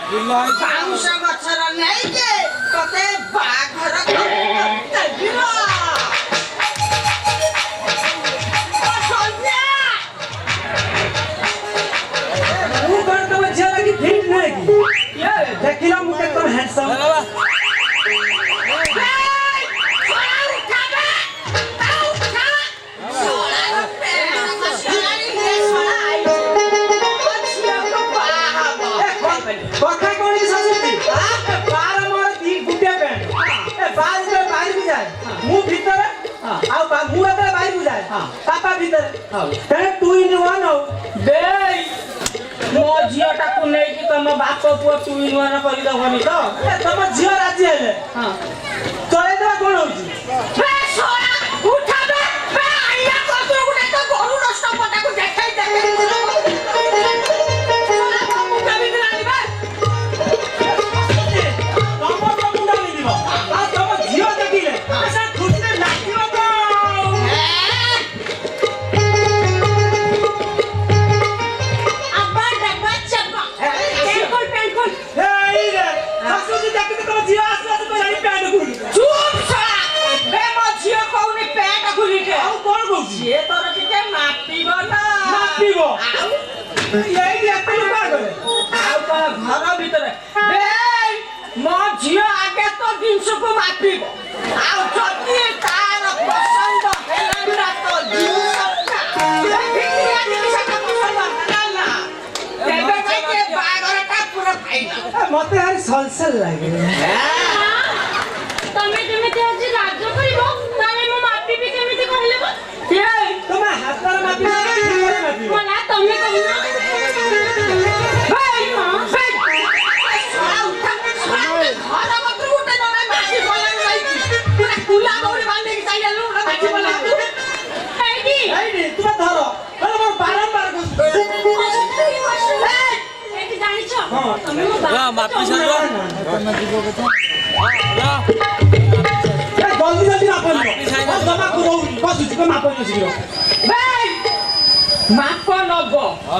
ବାଉଁଶ ଗଛର ନେଇକି ତତେ ବାଘର ଦେବି ଲୋ। ମୁଁ କଣ ତମ ଝିଅ ଲାଗି ଫିଟ୍ ନୁହେଁ କି? ଦେଖିଲ ମୁଁ କେତେ ହ୍ୟାଣ୍ଡସମ୍। କଥା କଣ କି ଶାଶୁଟି? ବାହାର ମୋର ଦି ଗୁଟିଏ ପ୍ୟାଣ୍ଟ। ଏ ବାହାର ଯେତେବେଳେ ବାହାରକୁ ଯାଏ ମୁଁ ଭିତରେ ଆଉ ମୁଁ ଯେତେବେଳେ ବାହାରକୁ ଯାଏ ବାପା ଭିତରେ। ତେଣୁ 2 in 1 ଆଉ। ଦେଇ ମୋ ଝିଅଟାକୁ ନେଇକି ତମ ବାପ ପୁଅ 2 in 1 କରିଦବନି ତ? ତମ ଝିଅ ରାଜି ହେଲେ ଚଳେଇଦେବା କଣ ହଉଛି? ଘର ଭିତରେ ମୋ ଝିଅ ଆଗେ ତ ଜିନିଷକୁ ମାପିବ ଆଉ ଯଦି ତାର ପସନ୍ଦ ହେଲା ତ ବାହାଘରଟା ପୁରା ମତେ ଭାରି ସଲସଲ ଲାଗେ। ତମେ ଯେମିତି ଆଜି ରାଜ କରିବ ତାହେଲେ ମୁଁ ମାପିବି କେମିତି କହିଲେ ବା? ତମେ ହାତରେ ମାପିବ ମଲା ତମେ କହୁନ। ମାପି ସାରିଲ ମାପ ନବ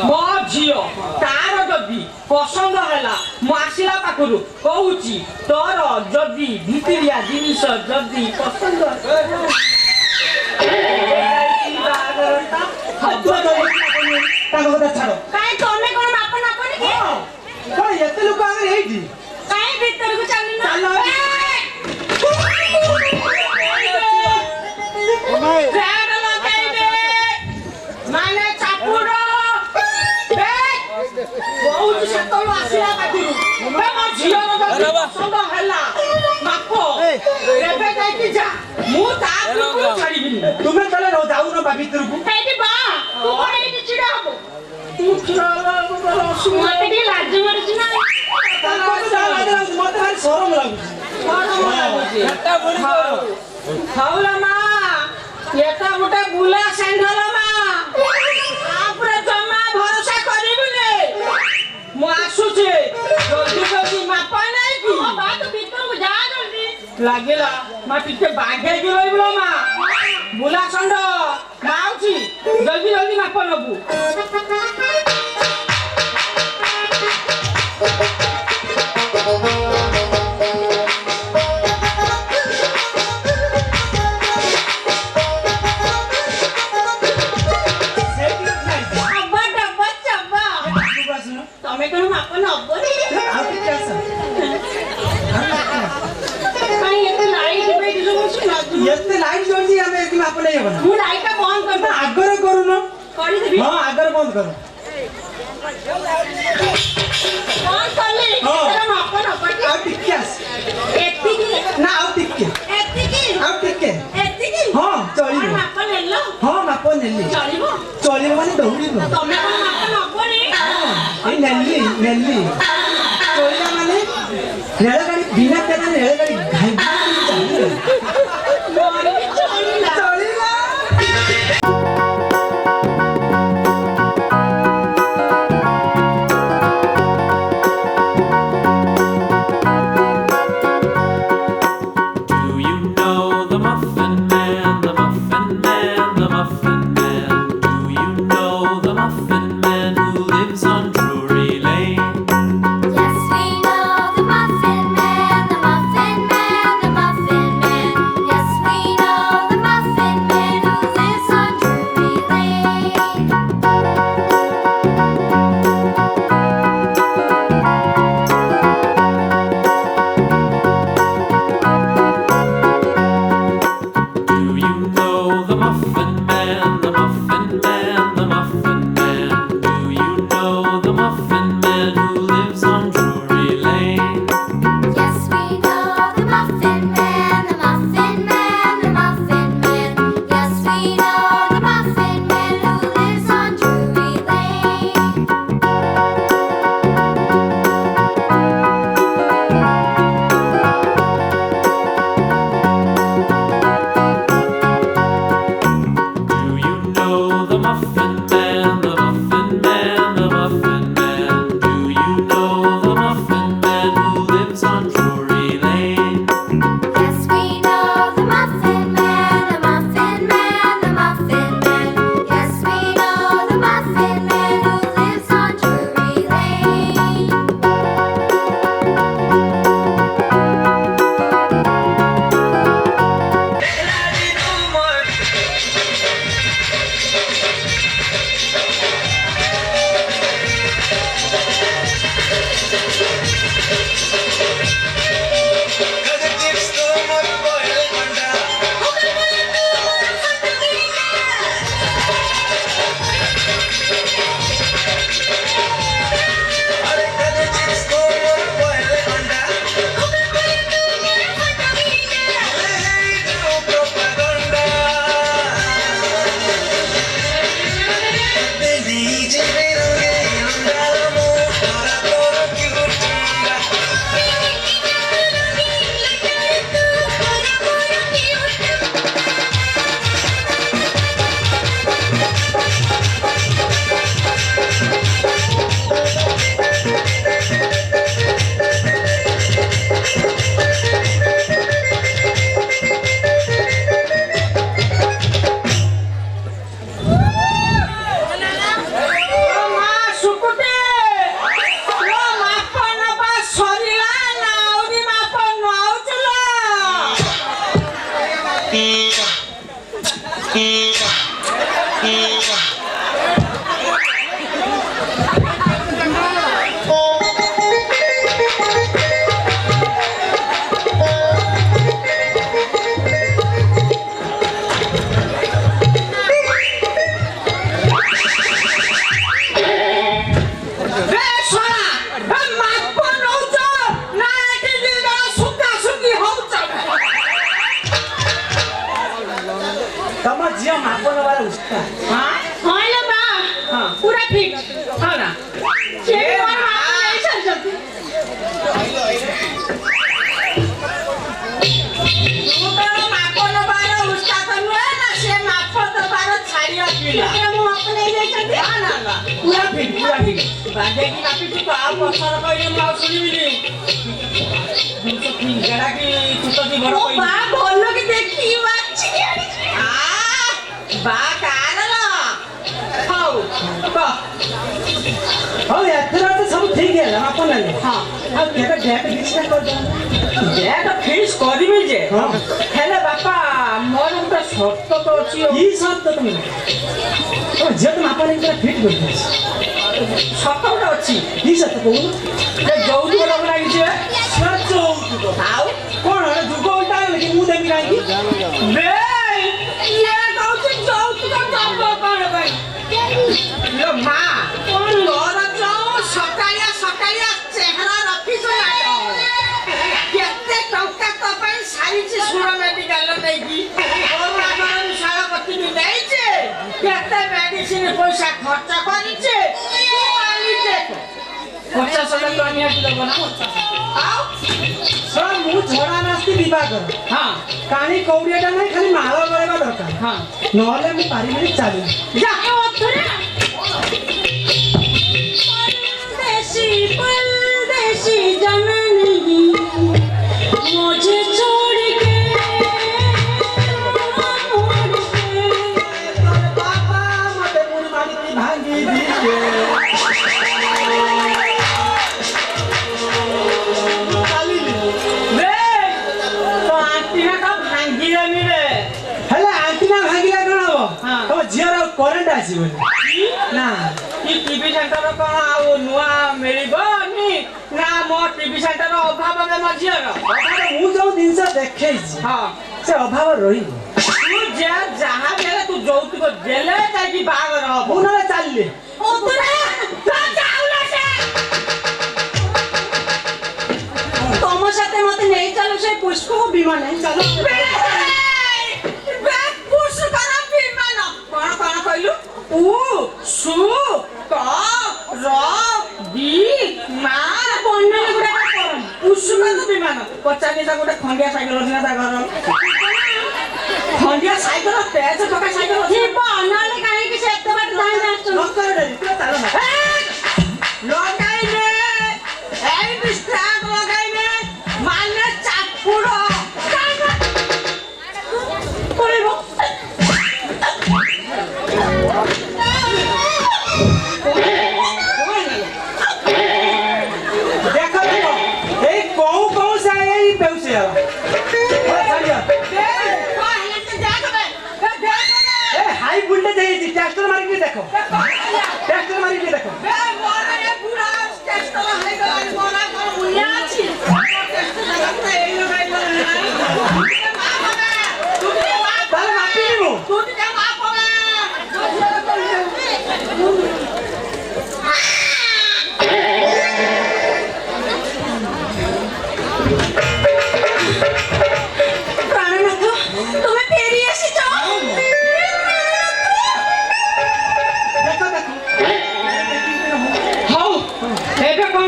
ମୋ ଝିଅ ତାର ଯଦି ପସନ୍ଦ ହେଲା ମୁଁ ଆସିଲା ପାଖରୁ କହୁଛି ତୋର ଯଦି ଭିତରିଆ ଜିନିଷ ଯଦି ପସନ୍ଦ ତାଙ୍କ କଥା ଛାଡ। କାଇଁ ତମେ କଣ ମାପ ନବନି କି? କଣ ଏତେ ଲୋକ ଆଗରେ ହେଇଛି? କାଇଁ ଭିତରକୁ ଚାଲିନ? ମାନେ ଚାପୁଡ ବହୁତ ସେତେବେଳୁ ଆସିଲା ପାଖରୁ ମୋ ଝିଅର ଯଦି ପସନ୍ଦ ହେଲା ମାପ ଏବେ ଯାଇକି ଯା ମୁଁ ତା ଛାଡ଼ିବିନି। ତୁମେ ତାହେଲେ ଯାଉନ ବା ଭିତରକୁ? ଏଇଠି ବା ତୁ କଣ ଏଇଠି ଛିଡା ହବ? ମତେ ଟିକେ ଲାଜ ମାରୁଛି ନା। ମତେ ଭାରି ସରମ ଲାଗୁଛି। ହଉଲା ମା ଏଟା ଗୋଟେ ବୁଲା ଷେଣ୍ଢଲ ମା ତାପରେ ଜମା ଭରସା କରିବୁନି। ମୁଁ ଆସୁଛି ଜଲ୍ଦି ଜଲ୍ଦି ମାପ ନାଇକି ତୁ ଭିତରକୁ ଯା ଜଲ୍ଦି। ଲାଗିଲା ମା ଟିକେ ବାଗେଇକି ରହିବୁ ମା ବୁଲା ଷଣ୍ଢ ମାଉଚି ଜଲ୍ଦି ଜଲ୍ଦି ମାପ ନବୁ। ତମେ କଣ ମାପ ନବନି? ଏତେ ଲାଇଟ୍ ଜଳୁଛି ଆମେ ଏଠି ମାପ ନେଇ ହବ ନା? ମୁଁ ଲାଇଟଟା ବନ୍ଦ କରିଦେବି। ଆଗରେ କରୁନ। କରିଦେବି। ହଁ ଆଗରେ ବନ୍ଦ କର। ବନ୍ଦ କଲି। ଏଟା ମାପ ନବନି। ଆଉ ଟିକେ ଆସ। ଏତିକି ନା ଆଉ ଟିକେ। ଏତିକି ଆଉ ଟିକେ। ଏତିକି ହଁ ଚଳିବ। ମାପ ନେଲ? ହଁ ମାପ ନେଲି। ଚଳିବ? ଚଳିବ ମାନେ ଦୌଡ଼ିବ। ତମେ କଣ ମାପ ନବନି? ଏଇ ନେଲି ଚଳିଲା ମାନେ ରେଳଗାଡ଼ି ବିନା କେତେ ରେଳଗାଡ଼ି ଘାଇ ଚଳିଲା। Yes, we know. देखो ट्रैक्टर मारी के देखो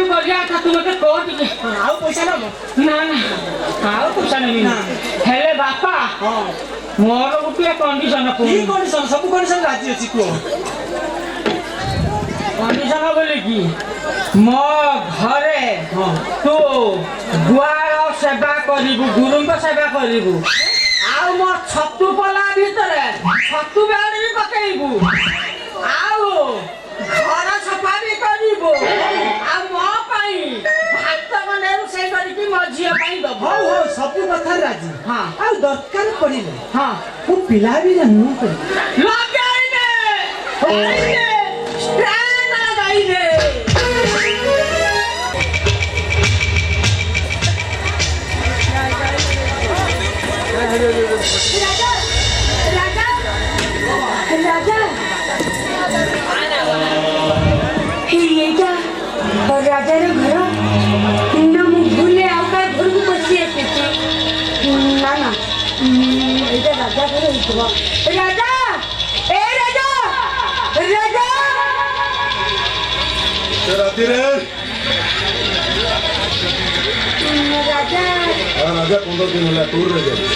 कौन कर गया था तुमके कोट के ଆଉ ପଇସା ନବ ना ना आओ कुछ नहीं ना। हेले बापा ହଁ मोर गोटे कंडीशन को କି କଣ୍ଡିସନ ସବୁ କଣ୍ଡିସନ ରାଜି ଅଛି କୁହ कंडीशन बोले कि मो घरे ହଁ तू गुआर सेवा करिबु गुरुଙ୍କ सेवा करिबु आउ मो छतु पला भितरे छतु बेड भी पकेइबु आउ घर सफा भी करिबु आ मो पई भात बने रोषेई करिकि मो झियो पई दबो ହଉ ହଉ ସବୁ କଥା ରାଜି ହଁ ଆଉ ଦରକାର ପଡ଼ିଲେ ହଁ ମୁଁ ପିଲା ବି ଜାଣିନୁ କରିବି लगाइने लगाइने स्टैंड लगाइने राजा राजा राजा ଏଇଟା ରାଜାର ଘର ନା ମୁଁ ଭୁଲେ ଆଉ କାହା ଘରକୁ ପଶି ଆସିଛି ନା ନା ଏଇଟା ରାଜା ଘର ହେଇଥିବ ରାଜା ଏ ରାଜା ରାଜା ରାତିରେ ରାଜା ରାଜା 15 ଦିନ ହେଲା ଟୁରରେ ଯାଇଛି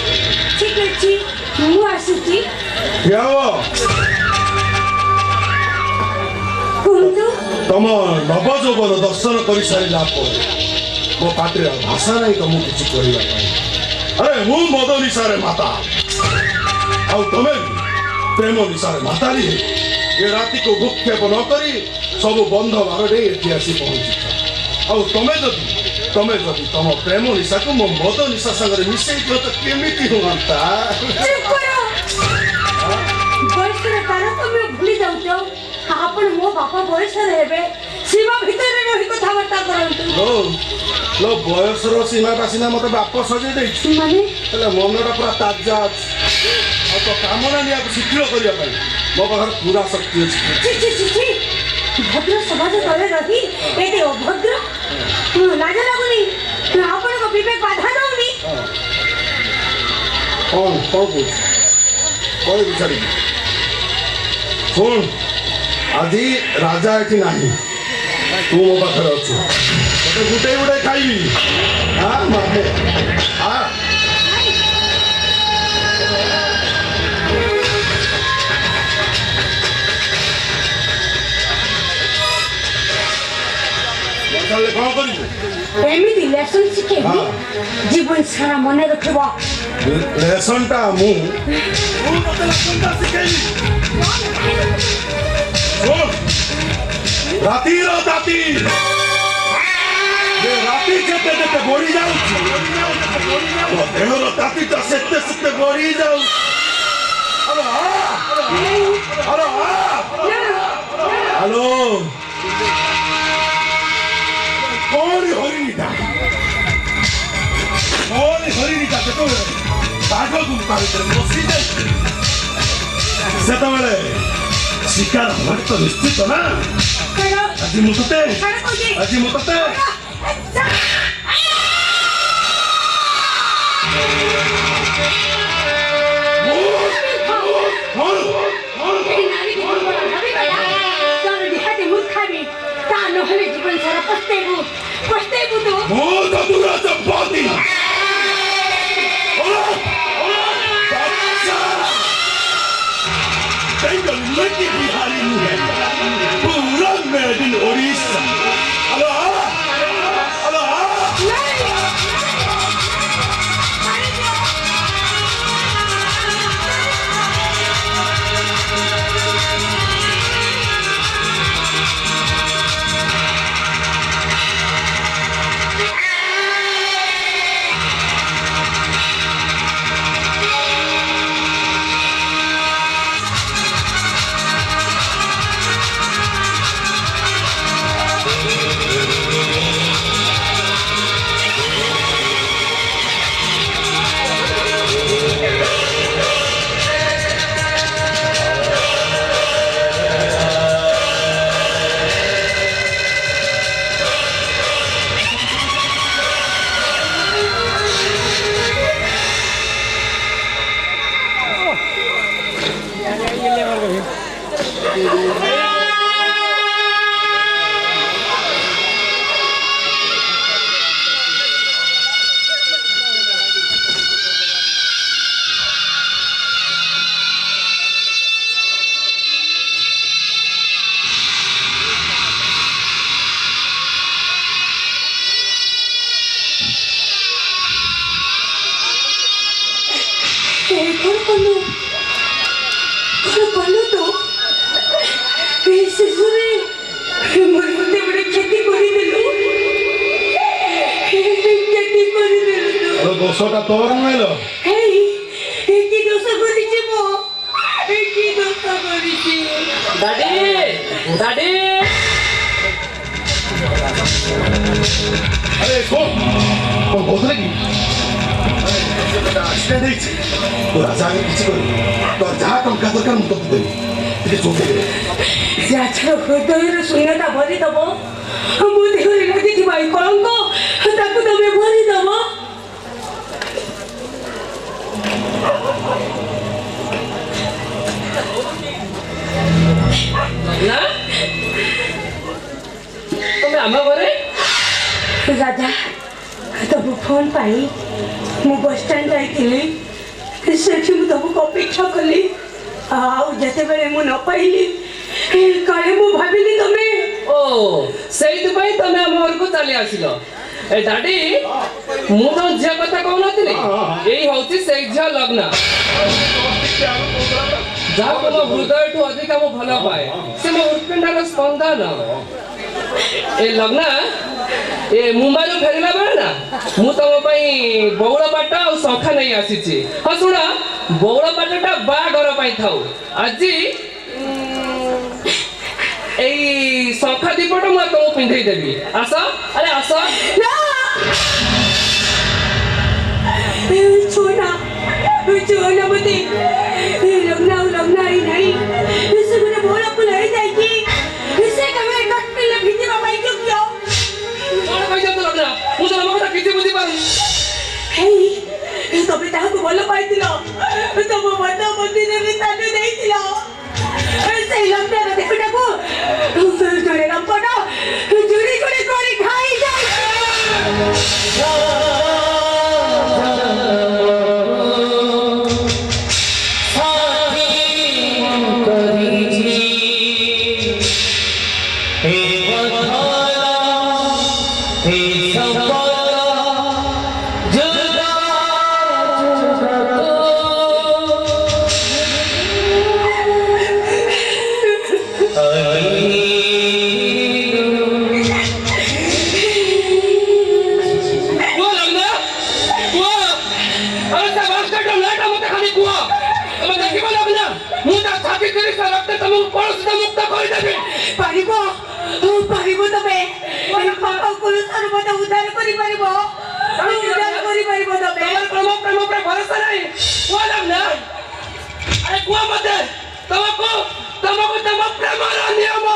ଠିକ ଅଛି ମୁଁ ଆସୁଛି ଠିଆ ହବ କୁହନ୍ତୁ ତମ ନବଯୌବନ ଦର୍ଶନ କରିସାରିଲା ପରେ ମୋ ପାଟିରେ ଆଉ ଭାଷା ନାହିଁ ତମକୁ କିଛି କହିବା ପାଇଁ ଆରେ ମୁଁ ମଦ ନିଶାରେ ମାତା ଆଉ ତମେ ବି ପ୍ରେମ ନିଶାରେ ମାତାଲି ଏ ରାତିକୁ ଭୂକ୍ଷେପ ନ କରି ସବୁ ବନ୍ଧ ବାର ଦେଇ ଏଠି ଆସି ପହଞ୍ଚିଛ ଆଉ ତମେ ଯଦି ତମ ପ୍ରେମ ନିଶାକୁ ମୋ ମଦ ନିଶା ସାଙ୍ଗରେ ମିଶେଇ ଦିଅ ତ କେମିତି ହୁଅନ୍ତା ଚୁପ କର ବୟସର ତାରତମ୍ୟ ଭୁଲି ଯାଉଛ ଆପଣ ମୋ ବାପା ବୟସରେ ହେବେ ସୀମା ଭିତରେ ରହି କଥାବାର୍ତ୍ତା କରନ୍ତୁ ଲୋ ବୟସର ସୀମାଟା ସିନା ମତେ ବାପ ସଜେଇ ଦେଇଛି ମାନେ ହେଲେ ମନଟା ପୁରା ତାଜା ଅଛି ଆଉ ତ କାମନା ନିଆକୁ ଶୀଘ୍ର କରିବା ପାଇଁ ମୋ ପାଖରେ ପୁରା ଶକ୍ତି ଅଛି ଛି ଛି ଛି ଛି ଭଦ୍ର ସମାଜ ତଳେ ରହି ଏତେ ଅଭଦ୍ର ଲାଜ ଲାଗୁନି ଆପଣଙ୍କ ବିବେକ ବାଧା ଦଉନି କଣ କହୁଛୁ କହିବି ଛାଡ଼ିବି ଶୁଣ ଆଜି ରାଜା ଏଠି ନାହିଁ ତୁ ମୋ ପାଖରେ ଅଛୁ ତତେ ଗୁଟେଇ ଗୁଟେଇ ଖାଇବି ମାମେ ତାହେଲେ କଣ କରିବୁ ଏମିତି ଲେସନ ଶିଖେଇବି ହଁ। ଜୀବନ ସାରା ମନେ ରଖିବ ଲେସନଟା ମୁଁ ତତେ ଲେସନଟା ଶିଖେଇବି ଶୁଣ ରାତିର ତାତି ରାତି ଯେତେ ଯେତେ ବଢି ଯାଉଛି ମୋ ଦେହର ତାତିଟା ସେତେ ସେତେ ବଢି ଯାଉଛି ହ୍ୟାଲୋ କଣ ହରିଣିଟା ଯେତେବେଳେ ବାଘ ଗୁମ୍ଫା ଭିତରେ ବସି ଯାଇଛି ସେତେବେଳେ ଶିକାର ହବାର ତ ନିଶ୍ଚିତ ନା ଆଜି ମୁଁ ତତେ ନହେଲେ ଜୀବନ ସାରା ପସ୍ତେଇବୁ ତୁ ମୁଁ ତ ଦୂର ଚମ୍ପତି Lucky Bihari Muhen, पूरा मेड इन ओडिशा। हेलो कलु तो शिशुरे मोर मते बड़े खेती करी देलु अरे दोषटा तोर नइलो की दोष करिछि मो की दोष करिछि दादी दादी अरे कौन बोतले की आश्रय ଦେଇଛି ତୁ ରାଜାକୁ କିଛି କରିବୁ ତୋର ଯାହା ଟଙ୍କା ଦରକାର ମୁଁ ତୋତେ ଦେବି ଟିକେ ଚୋଖେଇ ଦେ ଯାହାର ହୃଦୟର ଶୂନ୍ୟତା ଭରିଦବ ମୋ ଦେହରେ ଲାଗିଥିବା ଏହି କଳଙ୍କ ତାକୁ ତମେ ଭରିଦବ ନା ତମେ ଆମ ଘରେ राजा तब फोन पाई मु बस स्टैंड जाइली सेठी मु तबको अपेक्षा कली आउ जते बेले मु न पाइली काले मु भाबिली तमे ओ सेइति पई तमे हम घर को चली आसिलो ए दादी मु तो झिया कथा कहू नथिली एई होची सेई झिया लग्न जा को हृदय टू अधिक हम भला पाए से मो उत्पिंडर स्पंदन ए लग्न ए मुंबई रो फेरला बेले ना मु तम पई बौड़ा पाटा और शंखा नहीं आसीची हां सुना बौड़ा पाटाटा बा घर पई थाउ आजी এই শঙ্খা দীপটা মু তোমাকে পিঁধাই দেবি আস আরে আস ना छोना मते लग्न आई नहीं इसे मुझे बोला पुलाई जाएगी इसे कमे कट ले भीती बाबा क्यों क्यों কোন কইছ তো লগ্ন মু তো আমাকে কিছু বুঝি পারু হেই তবে তাহাকে ভাল পাইছিল তব মত মন্দিরে বি তানে দেইছিল সেই লগ্নর দেখটাকু জোরে রম্পটা জুড়ি জুড়ি করে খাই যায় তবে পাপা কোন সর্বদা উদ্ধার করি পারিব উদ্ধার করি পারিব তবে তোমার প্রেম উপরে ভরসা নাই বললাম না আরে কুয়া মতে তোমাকে তম প্রেমর নিয়ম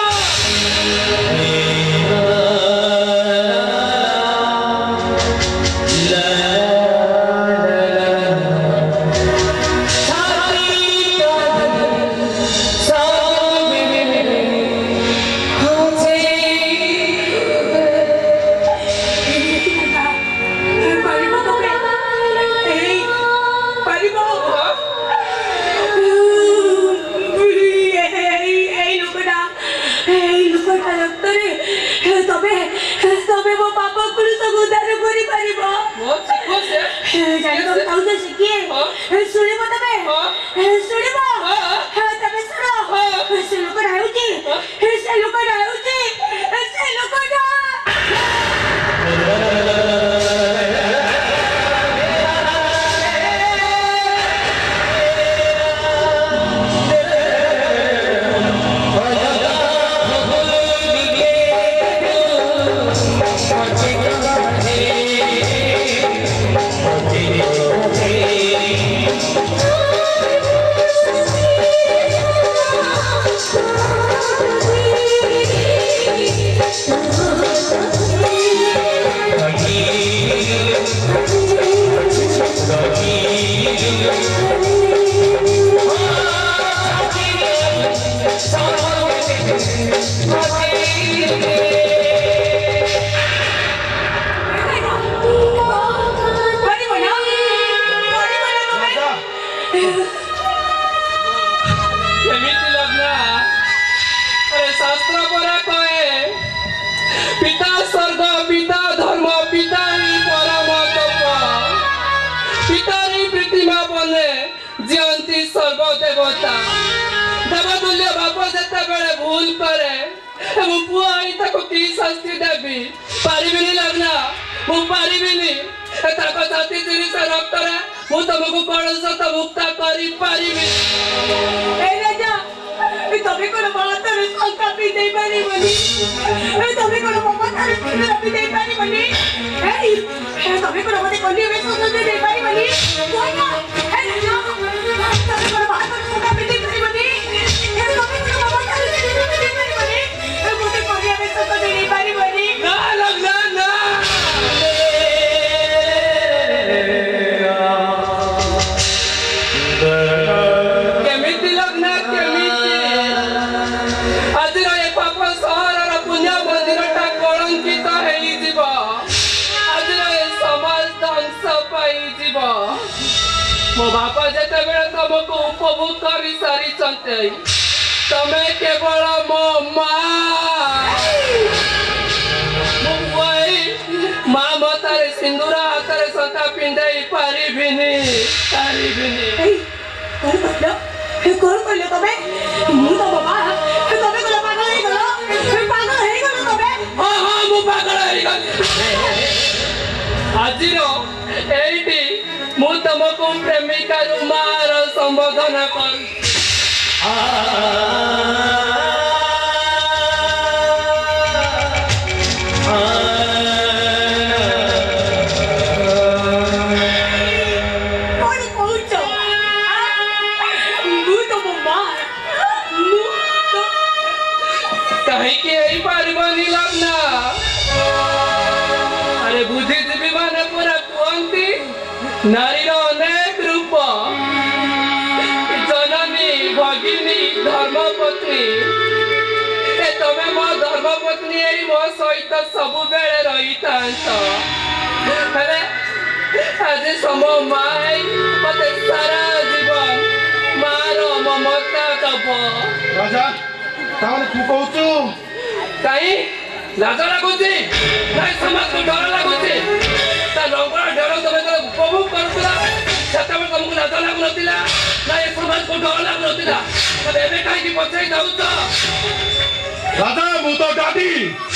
मु पुआ आई ताको की शास्ति देबी पारिबिनी लगना मु पारिबिनी ताको जाति जिनिस रक्त रे मु तुमको कळस त मुक्त करी पारिबी ए राजा तबे कोन बात रे संका पी दे पारी बनी तबे कोन मम्मा तारे पी दे पारी बनी तबे कोन मते कोनी में संका दे पारी बनी कोई ना ए राजा तबे कोन बात रे संका पी दे पारी बनी तबे कोन मम्मा तारे पी दे पारी बनी मते कोनी में संका दे पारी बनी ना लगना ना केमिति लगना केमिति आज रे पाप सहर र पुण्य मंदिर टा कलंकित हेई जीव आज रे समाज ध्वंस पाई जीव मो बापा जेते बेले तुमको उपभोग करी सारी चंते तमे केवल मो माँ मतारे सिंदूर हाथरे संता पिंधाई पारिबिनी कौन कहलो तबे मु तो बाबा तबे कोन पागल हे गलो तबे हाँ मु पागल हे गली आजिरो एइटी मु तुमको प्रेमिका रुमार संबोधन कर कौन कहूचो मु तो बाबा मु तो कहीं के यही पारिबानी लगना अरे बुद्धिजीवी माने पूरा कुहती नारी अनेक रूप जननी भगिनी धर्मपत्नी तमे मो धर्मपत्नी यही मो सहित सबु बेले रही अरे आज सम माँ मत सारा जीवन मार ममता दब राजा ताମାନେ तू कहूचु कहीं लाज लगुची नहीं समाज को डर लगुची ता रंगरा डर तमे तो उपभोग करतला सेतबे तुमको लाज लागु नथिला ना ए समाज को डर लागु नथिला तबे एबे काई की पछै जाउत राजा मु तो दादी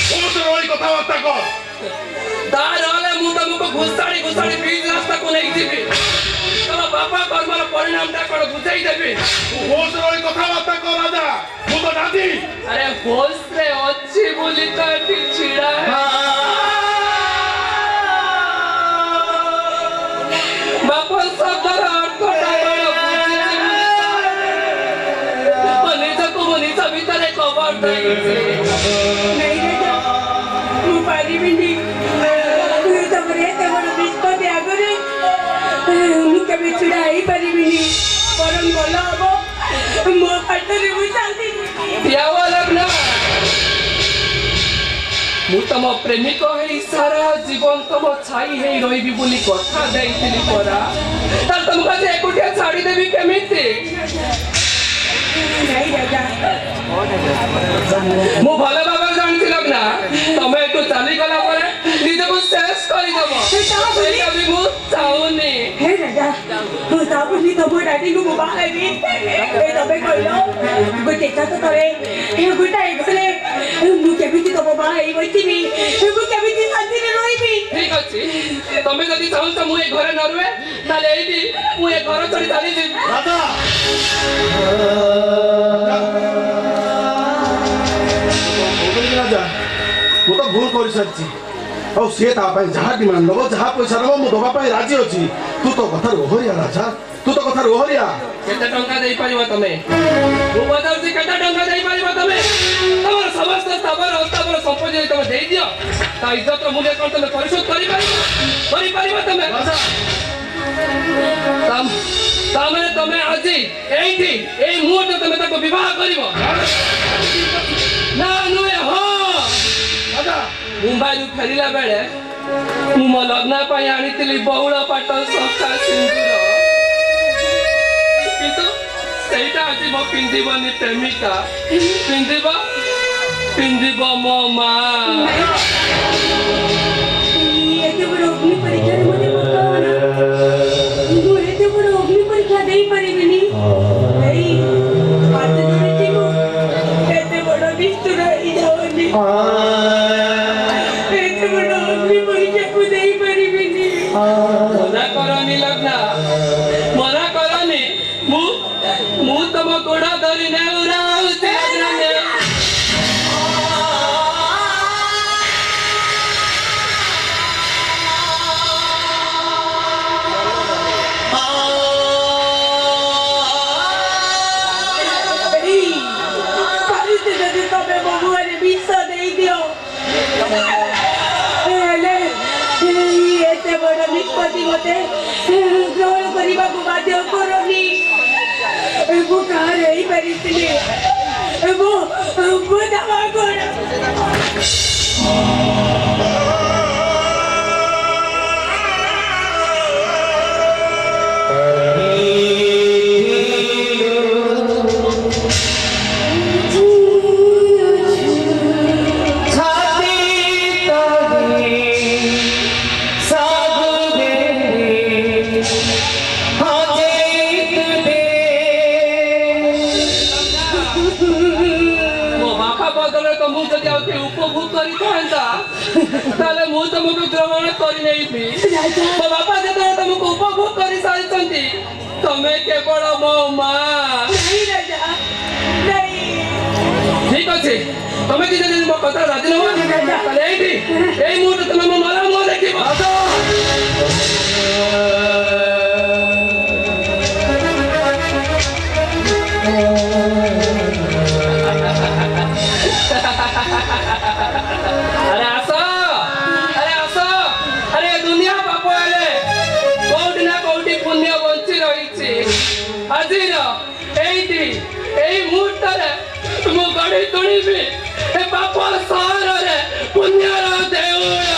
बहुत रोई कथाबार्ता कर तार हले मु तुमको घुसाड़ी बीच रास्ता को नहीं जीबी तम बापा कर्मर परिणाम ता कोन बुझाई देबी बहुत रोई कथाबार्ता कर राजा मु तो दादी अरे होश रे अच्छी बोली तो एठी छिड़ा है बापा शब्दर अर्थ निज भितरे कबर देइछि नहीं राजा मु पारिबिनी तू तबरे ते बड़ विस्पत आगरे मु केबे छुड़ाई पारिबिनी परम बोला हबो मो पाटरे मु शांति याव लग्न मु तम प्रेमिक है सारा जीवन तम छाई है रही बोली कथा देइथिली परा तार तुमका से एकुटिया छाड़ी देबी केमिति नहीं राजा मु भले बाबा जानती लगना तमे तो चाली गला परे निजे को शेष करी देबो सेटा भी मु चाहुनी हे राजा तू ताबुनी तो बो डाडी को बाहर भी ए तबे कहलो गोटे ता तो तरे ए गोटा ए गले मु केबिति तो बाहर ए बइतिबी मु केबिति शांति रे रहिबी ठीक अछि तमे जदी चाहू त मु ए घरे न रुए ताले एठी मु ए घर छोड़ी चाली जी राजा राजा मु तो भूल कर सारी ଆଉ ସିଏ ତା ପାଇଁ ଯାହା ଡିମାଣ୍ଡ ନବ ଯାହା ପଇସା ନବ ମୁଁ ଦବା ପାଇଁ ରାଜି ଅଛି ତୁ ତ କଥାରୁ ଓହରିଆ ରାଜା ତୁ ତ କଥାରୁ ଓହରିଆ କେତେ ଟଙ୍କା ଦେଇ ପାରିବ ତମେ ମୁଁ ବତାଉଛି କେତେ ଟଙ୍କା ଦେଇ ପାରିବ ତମେ ତମର ସମସ୍ତ ସ୍ଥାବର ଅସ୍ଥାବର ସମ୍ପତ୍ତି ଯଦି ତମେ ଦେଇ ଦିଅ ତା ଇଜ୍ଜତର ମୂଲ୍ୟ କ'ଣ ତମେ ପରିଶୋଧ କରିପାରିବ ତମେ ତାମାନେ ତମେ ଆଜି ଏଇଠି ଏଇ ମୁହୂର୍ତ୍ତରେ ତମେ ତାକୁ ବିବାହ କରିବ ନା ନୁହେଁ ହଁ ରାଜା ମୁମ୍ବାଇରୁ ଫେରିଲା ବେଳେ ମୁଁ ମୋ ଲଗ୍ନ ପାଇଁ ଆଣିଥିଲି ବହୁଳ ପାଟ ଶଙ୍ଖା ସିନ୍ଦୁର କିନ୍ତୁ ସେଇଟା ଆଜି ମୋ ପିନ୍ଧିବନି ପ୍ରେମିକା ପିନ୍ଧିବ ମୋ ମା ଏତେ ବଡ଼ ଅଗ୍ନି ପରୀକ୍ଷାରେ ମୋତେ ପକାଅନା ମୁଁ ଏତେ ବଡ଼ ଅଗ୍ନି ପରୀକ୍ଷା ଦେଇପାରିବିନି ଏଇ ହାତ ଧରିଛି ମୁଁ ଏତେ ବଡ଼ ନିଷ୍ଠୁର ହେଇଯାଉନି मना करनी लग्ना मना करनी मु तुम गोड़ धरी ने उड़ा लग्ना ने मते ग्रहण करने को बाध्य करनी वो कहाँ रही परिस्थिति वो दवा करो तुमको ग्रहण कर बापा जो तुमको उपभोग कर सारी तुम्हें केवल मो माँ ठीक अच्छे तुम्हें किसी मो कथा राजी नुह मुहूर्त तुम मो माला मुह देख बापा सारे पुण्यर देउड़ा